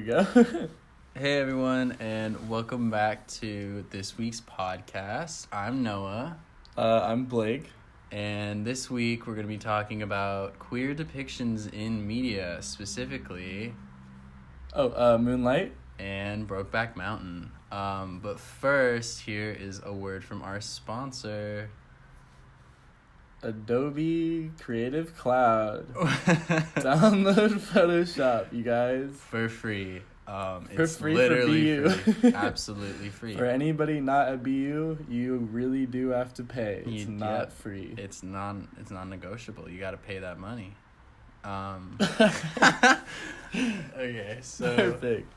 we go. Hey everyone, and welcome back to this week's podcast. I'm Noah. I'm Blake. And this week we're going to be talking about queer depictions in media, specifically... Moonlight. And Brokeback Mountain. But first, here is a word from our sponsor. Adobe Creative Cloud. Download Photoshop, you guys. For free. For it's free literally for BU. free. Absolutely free. For anybody not at BU, you really do have to pay. It's not free. It's non-negotiable. You got to pay that money. Okay, so... Perfect.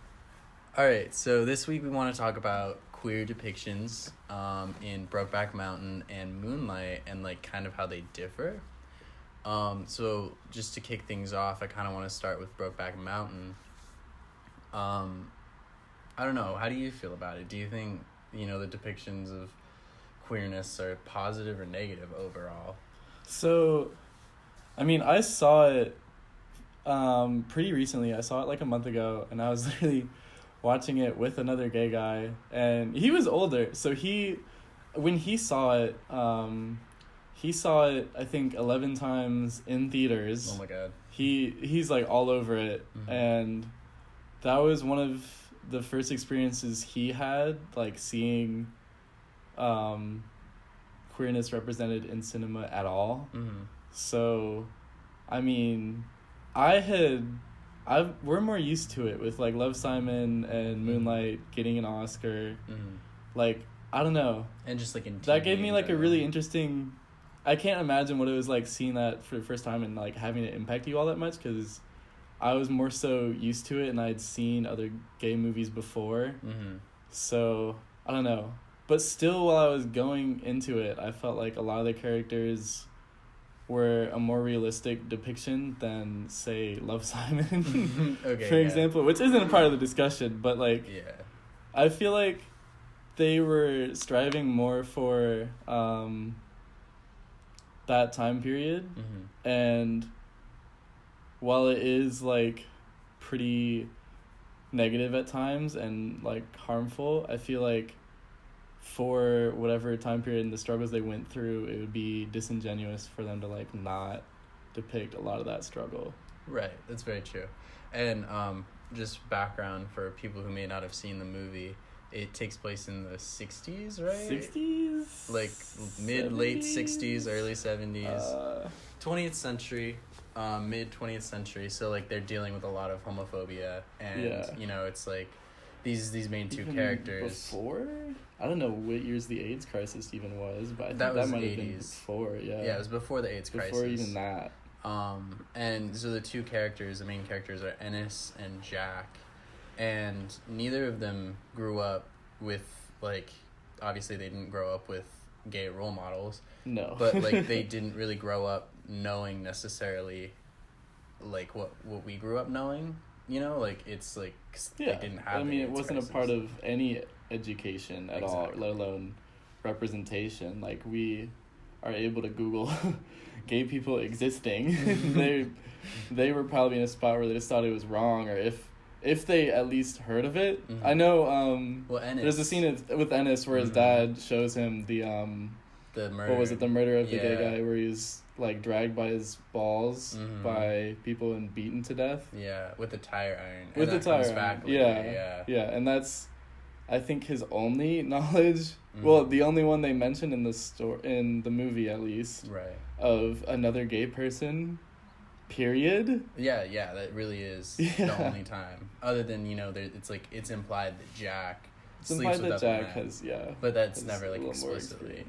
All right, so this week we want to talk about queer depictions in Brokeback Mountain and Moonlight and, like, kind of how they differ. So just to kick things off, I kind of want to start with Brokeback Mountain. I don't know, how do you feel about it? Do you think, the depictions of queerness are positive or negative overall? So, I saw it pretty recently. I saw it like a month ago, and I was literally watching it with another gay guy, and he was older, so when he saw it, I think 11 times in theaters. Oh my god. He's like all over it. Mm-hmm. And that was one of the first experiences he had, like, seeing queerness represented in cinema at all. Mm-hmm. So we're more used to it with, like, Love, Simon and Moonlight getting an Oscar. Mm-hmm. Like, I don't know. And just, like, in TV that gave me, like, a really general. interesting... I can't imagine what it was like seeing that for the first time and, like, having it impact you all that much, because I was more so used to it and I'd seen other gay movies before. Mm-hmm. So, I don't know. But still, while I was going into it, I felt like a lot of the characters were a more realistic depiction than, say, Love, Simon, Okay, for example, which isn't a part of the discussion, but, like, yeah. I feel like they were striving more for that time period, Mm-hmm. and while it is, like, pretty negative at times and, like, harmful, I feel like for whatever time period and the struggles they went through, it would be disingenuous for them to, like, not depict a lot of that struggle. Right, that's very true. And just background for people who may not have seen the movie, it takes place in the 60s, right? 60s? Like late 60s, early 70s. 20th century, mid-20th century. So, like, they're dealing with a lot of homophobia. And, it's like these main two even characters. Before? I don't know what years the AIDS crisis even was, but I think that that was might 80s. have been before, yeah. Yeah, it was before the AIDS crisis. Before even that. And so the main characters are Ennis and Jack, and neither of them grew up with, like, obviously they didn't grow up with gay role models. No. But, like, they didn't really grow up knowing necessarily, like, what we grew up knowing, like, it's, like, they didn't have it wasn't crisis. a part of any education at all, Exactly. let alone representation. Like, we are able to Google gay people existing. they were probably in a spot where they just thought it was wrong, or if they at least heard of it. Mm-hmm. I know Ennis, there's a scene with Ennis where his dad shows him the murder. what was it, the murder of the gay guy, where he's, like, dragged by his balls by people and beaten to death. Yeah, with the tire iron. With the tire iron. Back Yeah, and that's, I think, his only knowledge. Mm-hmm. Well, the only one they mentioned in the movie, at least. Right. Of another gay person. Period. Yeah, that really is the only time. Other than, it's like it's implied that Jack sleeps with other men. Has, but that's has never, like, explicitly.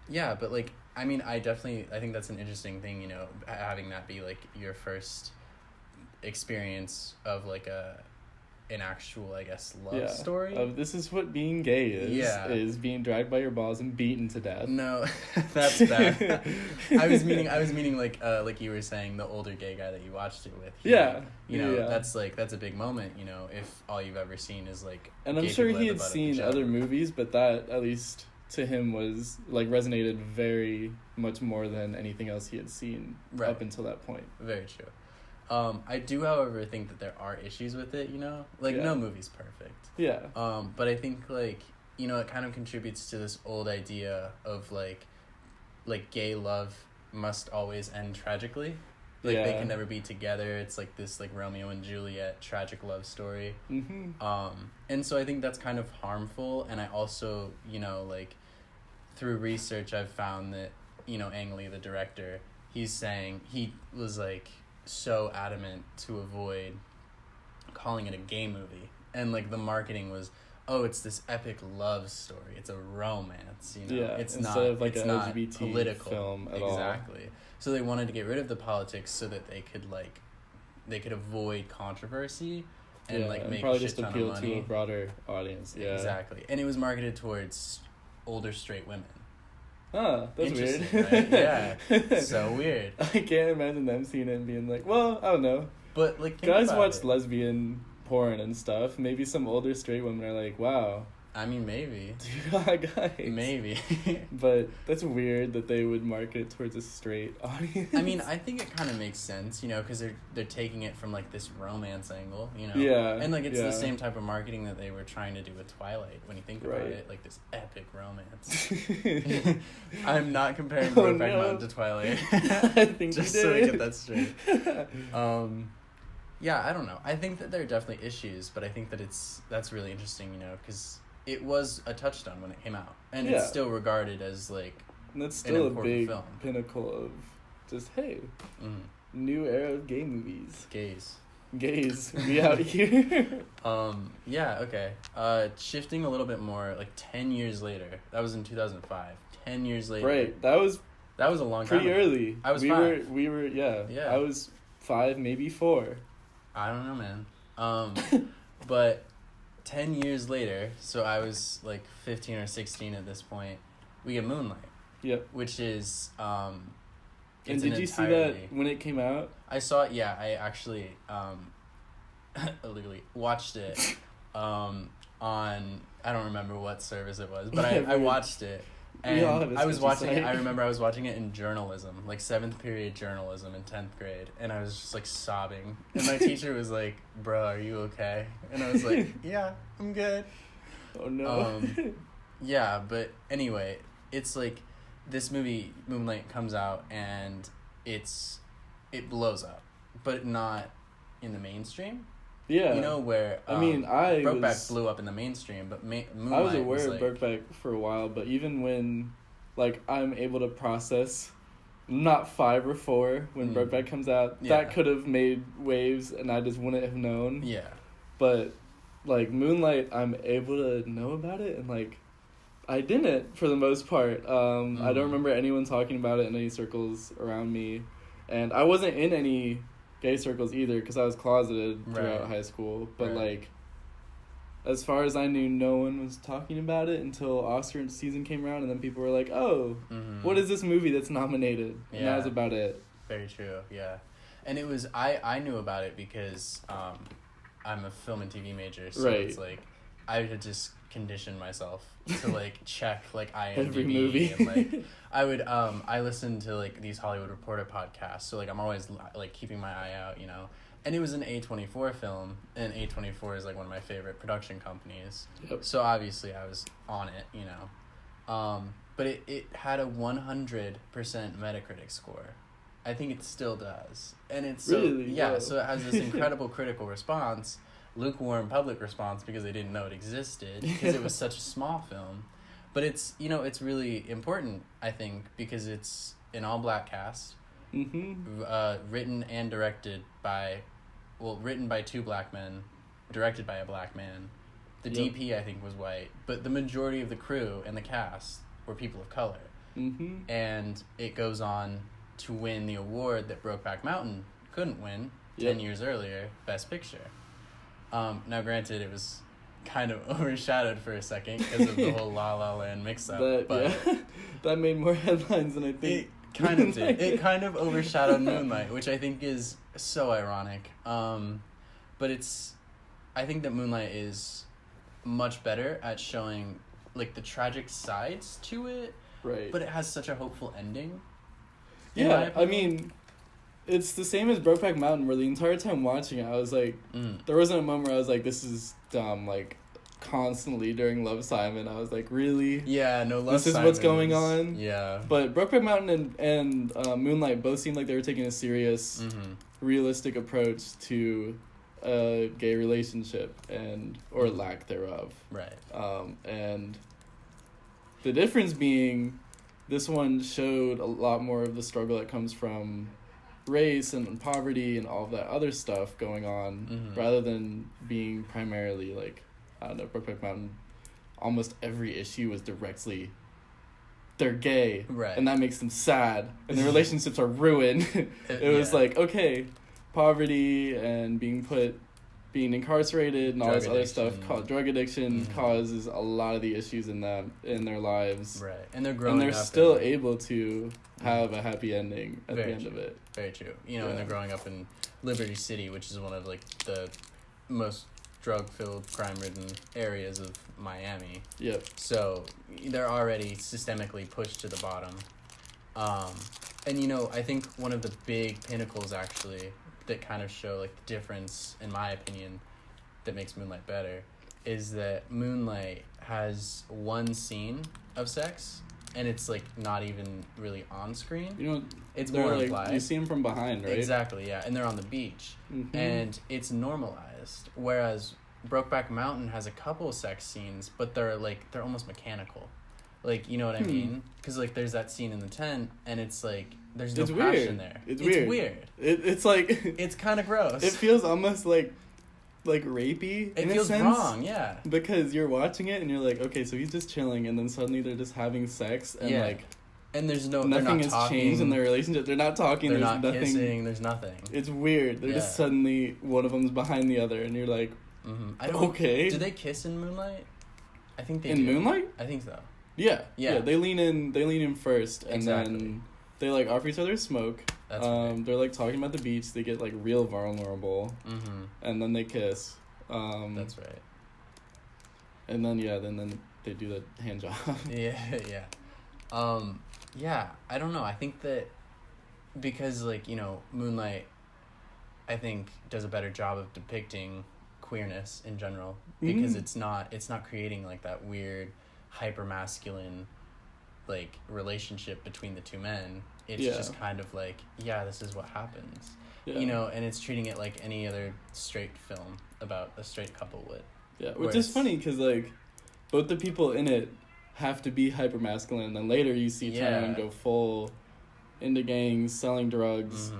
Yeah, but, like, I think that's an interesting thing, having that be, like, your first experience of, like, an actual, I guess, love story. This is what being gay is. Yeah. Is being dragged by your balls and beaten to death. No, that's bad. I was meaning like you were saying, the older gay guy that you watched it with. That's a big moment, if all you've ever seen is, like, and I'm sure he had seen other movies, but that, at least to him, was, like, resonated very much more than anything else he had seen up until that point. Very true. I do, however, think that there are issues with it, you know? Like, no movie's perfect. Yeah. But I think, like, you know, it kind of contributes to this old idea of, like gay love must always end tragically. Like, they can never be together. It's, like, this, like, Romeo and Juliet tragic love story. Mm-hmm. And so I think that's kind of harmful, and I also, you know, like, through research, I've found that, you know, Ang Lee, the director, he was, like, so adamant to avoid calling it a gay movie. And, like, the marketing was, oh, it's this epic love story. It's a romance, you know? Yeah, it's instead not, of, like, it's an not LGBT political film at all. Exactly. So they wanted to get rid of the politics so that they could avoid controversy and, like, make probably a shit just ton appeal of money. to a broader audience. Yeah. Exactly. And it was marketed towards older straight women. Oh, that's weird. Right? Yeah. So weird. I can't imagine them seeing it and being like, well, I don't know. But, like, guys watch lesbian porn and stuff. Maybe some older straight women are like, wow. I mean, maybe. Guys. Maybe. But that's weird that they would market it towards a straight audience. I mean, I think it kind of makes sense, you know, because they're taking it from, like, this romance angle, you know? Yeah. And, like, it's the same type of marketing that they were trying to do with Twilight, when you think about it. Like, this epic romance. I'm not comparing Brokeback Mountain to Twilight. I think just you did. so we get that straight. Yeah, I don't know. I think that there are definitely issues, but I think that that's really interesting, you know, because it was a touchstone when it came out, and it's still regarded as, like, and that's still an a big film. Pinnacle of just, hey, new era of gay movies. Gays, we out here. Yeah, okay. Shifting a little bit more, like 10 years later. That was in 2005. 10 years later. Right, that was a long time pretty ago. early. I was 5. We were, yeah. I was 5, maybe 4. I don't know, man. But 10 years later, so I was like 15 or 16 at this point, we get Moonlight. Yep. Which is, and did you see that when it came out? I saw it, yeah. I actually, illegally watched it, on, I don't remember what service it was, but I watched it. And I was watching it, I remember I was watching it in journalism, like 7th period journalism in 10th grade, and I was just, like, sobbing. And my teacher was like, bro, are you okay? And I was like, yeah, I'm good. Oh, no. Yeah, but anyway, it's, like, this movie, Moonlight, comes out, and it blows up, but not in the mainstream. Yeah. You know, where, Brokeback blew up in the mainstream, but Moonlight I was aware of Brokeback for a while, but even when, like, I'm able to process, not 5 or 4, when Brokeback comes out, that could have made waves, and I just wouldn't have known. Yeah. But, like, Moonlight, I'm able to know about it, and, like, I didn't, for the most part. I don't remember anyone talking about it in any circles around me, and I wasn't in any gay circles either, because I was closeted throughout high school, but like, as far as I knew, no one was talking about it until Oscar season came around, and then people were like, oh, what is this movie that's nominated? And that was about it. Very true. Yeah. And it was, I knew about it because I'm a film and TV major, so it's like I had just conditioned myself to, like, check, like, IMDb every movie. And, like, I would I listened to, like, these Hollywood Reporter podcasts, so, like, I'm always, like, keeping my eye out, you know. And it was an A24 film, and A24 is, like, one of my favorite production companies. Yep. So obviously I was on it, you know. But it had a 100% Metacritic score. I think it still does. And it's so so it has this incredible critical response, lukewarm public response because they didn't know it existed because it was such a small film. But it's, you know, it's really important, I think, because it's an all-black cast, written and directed by, written by 2 black men, directed by a black man. The DP, I think, was white, but the majority of the crew and the cast were people of color. And it goes on to win the award that Brokeback Mountain couldn't win 10 years earlier, Best Picture. Now, granted, it was kind of overshadowed for a second because of the whole La La Land mix-up. But that made more headlines than I think. It kind of did. It kind of overshadowed Moonlight, which I think is so ironic. But I think that Moonlight is much better at showing, like, the tragic sides to it. Right. But it has such a hopeful ending. Yeah, I mean, it's the same as Brokeback Mountain, where the entire time watching it, I was like, there wasn't a moment where I was like, this is dumb. Like, constantly during Love, Simon, I was like, really? Yeah, no, Love, this is Simon what's going on? Yeah. But Brokeback Mountain and Moonlight both seemed like they were taking a serious, realistic approach to a gay relationship or lack thereof. Right. And the difference being, this one showed a lot more of the struggle that comes from race and poverty and all of that other stuff going on, rather than being primarily like, I don't know, Brokeback Mountain, almost every issue was directly, they're gay, right, and that makes them sad, and their relationships are ruined. It was like, okay, poverty and being incarcerated and all this other stuff, drug addiction causes a lot of the issues in their lives. Right, and they're growing up. And they're still able to have a happy ending at the end of it. Very true. You know, and they're growing up in Liberty City, which is one of like the most drug-filled, crime-ridden areas of Miami. Yep. So they're already systemically pushed to the bottom. And you know, I think one of the big pinnacles actually that kind of show like the difference, in my opinion, that makes Moonlight better, is that Moonlight has one scene of sex, and it's like not even really on screen. You know, it's more like, implied. You see them from behind, right? Exactly, yeah, and they're on the beach, and it's normalized. Whereas Brokeback Mountain has a couple of sex scenes, but they're almost mechanical. Like, you know what I mean? Because like there's that scene in the tent, and it's like there's no passion there. It's weird. It's like it's kind of gross. It feels almost like rapey. It feels wrong, yeah. Because you're watching it and you're like, okay, so he's just chilling, and then suddenly they're just having sex, and like, and there's nothing has talking. Changed in their relationship. They're not talking. They're there's not nothing. Kissing. There's nothing. It's weird. They're just suddenly one of them's behind the other, and you're like, okay. Do they kiss in Moonlight? I think they do. In Moonlight? I think so. Yeah. They lean in first, and then they like offer each other smoke. That's right. They're like talking about the beach. They get like real vulnerable, and then they kiss. That's right. And then then they do the hand job. Yeah. I don't know. I think that because like, you know, Moonlight, I think does a better job of depicting queerness in general, because it's not creating like that weird hyper masculine like relationship between the two men. It's just kind of like, this is what happens. You know, and it's treating it like any other straight film about a straight couple would. Yeah, which is funny because like both the people in it have to be hyper masculine, and then later you see Tyrone go full into gangs, selling drugs.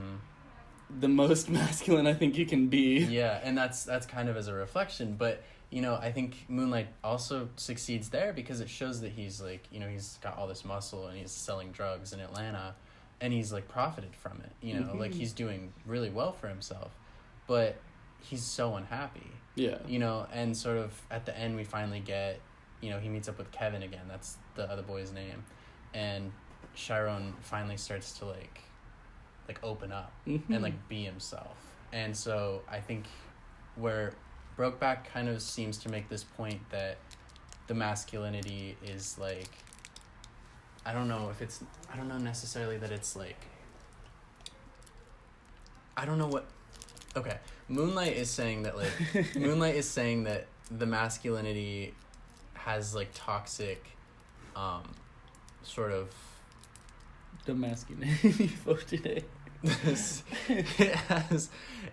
The most masculine I think you can be. Yeah, and that's kind of as a reflection, but you know, I think Moonlight also succeeds there because it shows that he's like, you know, he's got all this muscle and he's selling drugs in Atlanta, and he's like profited from it, you know, like he's doing really well for himself, but he's so unhappy. Yeah. You know, and sort of at the end we finally get, you know, he meets up with Kevin again, that's the other boy's name, and Chiron finally starts to like open up and like be himself. And so I think where Brokeback kind of seems to make this point that the masculinity is like, I don't know necessarily that it's like, I don't know what, okay, Moonlight is saying that the masculinity has like toxic sort of the masculinity for today. it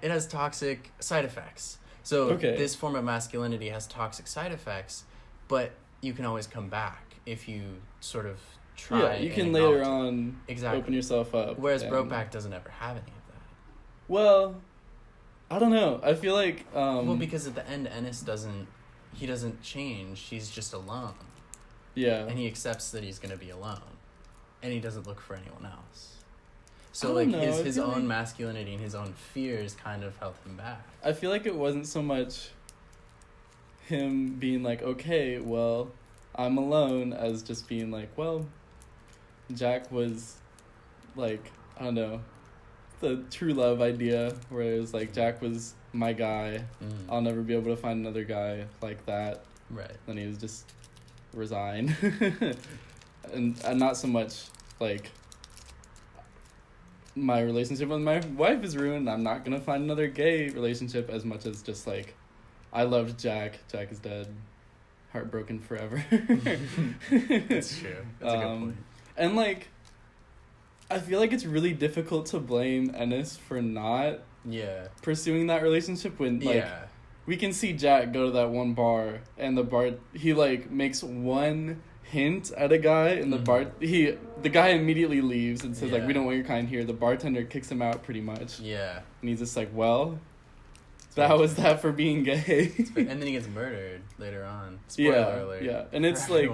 has toxic side effects. So this form of masculinity has toxic side effects, but you can always come back if you sort of try. Yeah, you can later on open yourself up. Whereas Brokeback doesn't ever have any of that. Well, I don't know. I feel like well, because at the end Ennis doesn't change. He's just alone. Yeah. And he accepts that he's going to be alone. And he doesn't look for anyone else. So like his own masculinity and his own fears kind of held him back. I feel like it wasn't so much him being like, okay, well, I'm alone, as just being like, well, Jack was like, I don't know, the true love idea, where it was like, Jack was my guy. I'll never be able to find another guy like that. Right. Then he was just resigned. and not so much like my relationship with my wife is ruined. I'm not gonna find another gay relationship as much as just like, I loved Jack. Jack is dead. Heartbroken forever. That's true. That's a good point. And like, I feel like it's really difficult to blame Ennis for not pursuing that relationship when like we can see Jack go to that one bar and he like makes one hint at a guy in the bar. The guy immediately leaves and says like, we don't want your kind here. The bartender kicks him out pretty much. Yeah. And he's just like, well, that was that for being gay. And then he gets murdered later on. Spoiler alert. Yeah. And it's like,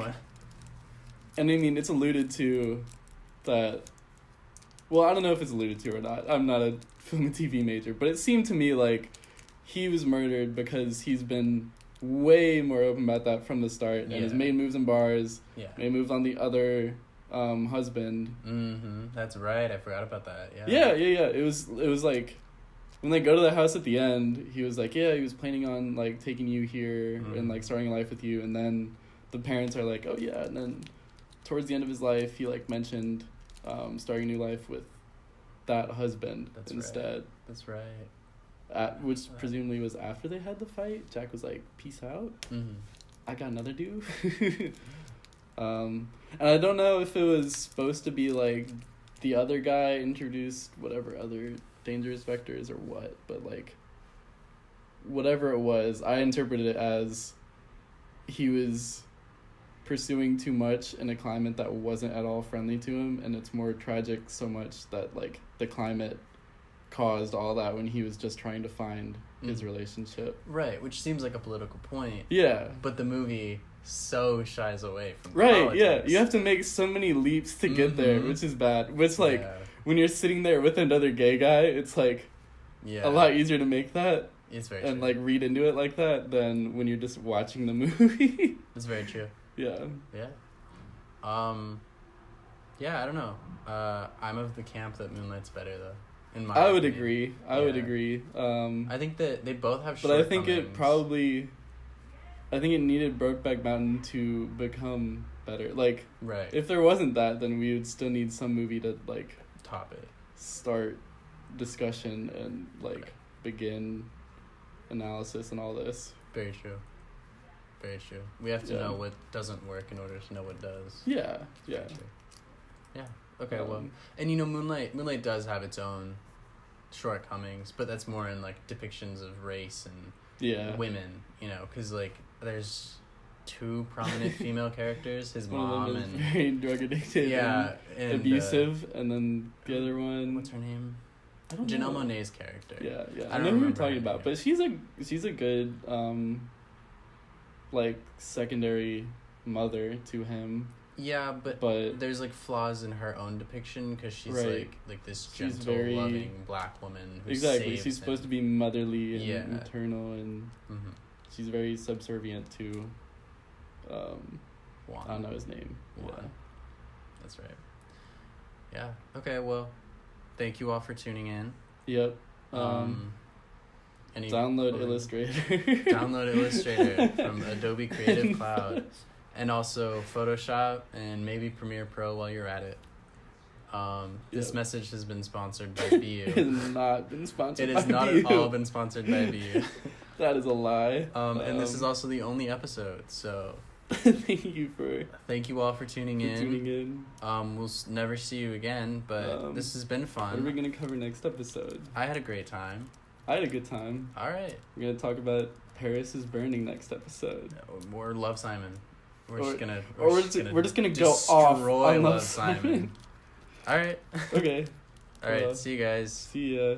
and I mean, it's alluded to that, well, I don't know if it's alluded to or not. I'm not a film and TV major, but it seemed to me like he was murdered because he's been way more open about that from the start and has made moves in bars, made moves on the other husband. That's right. I forgot about that. Yeah. It was like when they go to the house at the end, he was like, he was planning on like taking you here and like starting a life with you, and then the parents are like, oh yeah, and then towards the end of his life, he like mentioned starting a new life with that husband instead. That's right. Which presumably was after they had the fight. Jack was like, peace out. I got another dude. And I don't know if it was supposed to be like the other guy introduced whatever other dangerous vectors or what, but like whatever it was, I interpreted it as he was pursuing too much in a climate that wasn't at all friendly to him, and it's more tragic so much that like the climate caused all that when he was just trying to find his relationship. Right, which seems like a political point. Yeah. But the movie so shies away from politics. Yeah. You have to make so many leaps to get there, which is bad. Which like when you're sitting there with another gay guy, it's like a lot easier to make that. It's very and true. Like read into it like that than when you're just watching the movie. It's very true. Yeah. Yeah, I don't know. I'm of the camp that Moonlight's better though. I would agree. I think that they both have but I think it needed Brokeback Mountain to become better. Like, if there wasn't that, then we would still need some movie to, like, top it. Start discussion and, like, begin analysis and all this. Very true. Very true. We have to know what doesn't work in order to know what does. Yeah. Okay, well, and you know, Moonlight does have its own shortcomings, but that's more in like depictions of race and women, you know, because like there's two prominent female characters, his mom and very drug addicted, and abusive, and then the other one, what's her name? I don't Janelle know. Monáe's character. Yeah. I know who you're talking about, but she's a good like secondary mother to him. Yeah, but there's like flaws in her own depiction because she's like this gentle, loving black woman who saves she's supposed to be motherly and maternal, and she's very subservient to Juan. I don't know his name. Juan. Yeah, that's right. Yeah. Okay. Well, thank you all for tuning in. Yep. Download Illustrator. Download Illustrator from Adobe Creative Cloud. And also Photoshop and maybe Premiere Pro while you're at it. This message has been sponsored by BU. It has not been sponsored by BU. It has not at all been sponsored by BU. That is a lie. And this is also the only episode, so... Thank you all for tuning in. We'll never see you again, but this has been fun. What are we going to cover next episode? I had a great time. I had a good time. All right. We're going to talk about Paris is Burning next episode. Or Love, Simon. We're just gonna go off on Love, Simon. All right. Okay. All right. See you guys. See ya.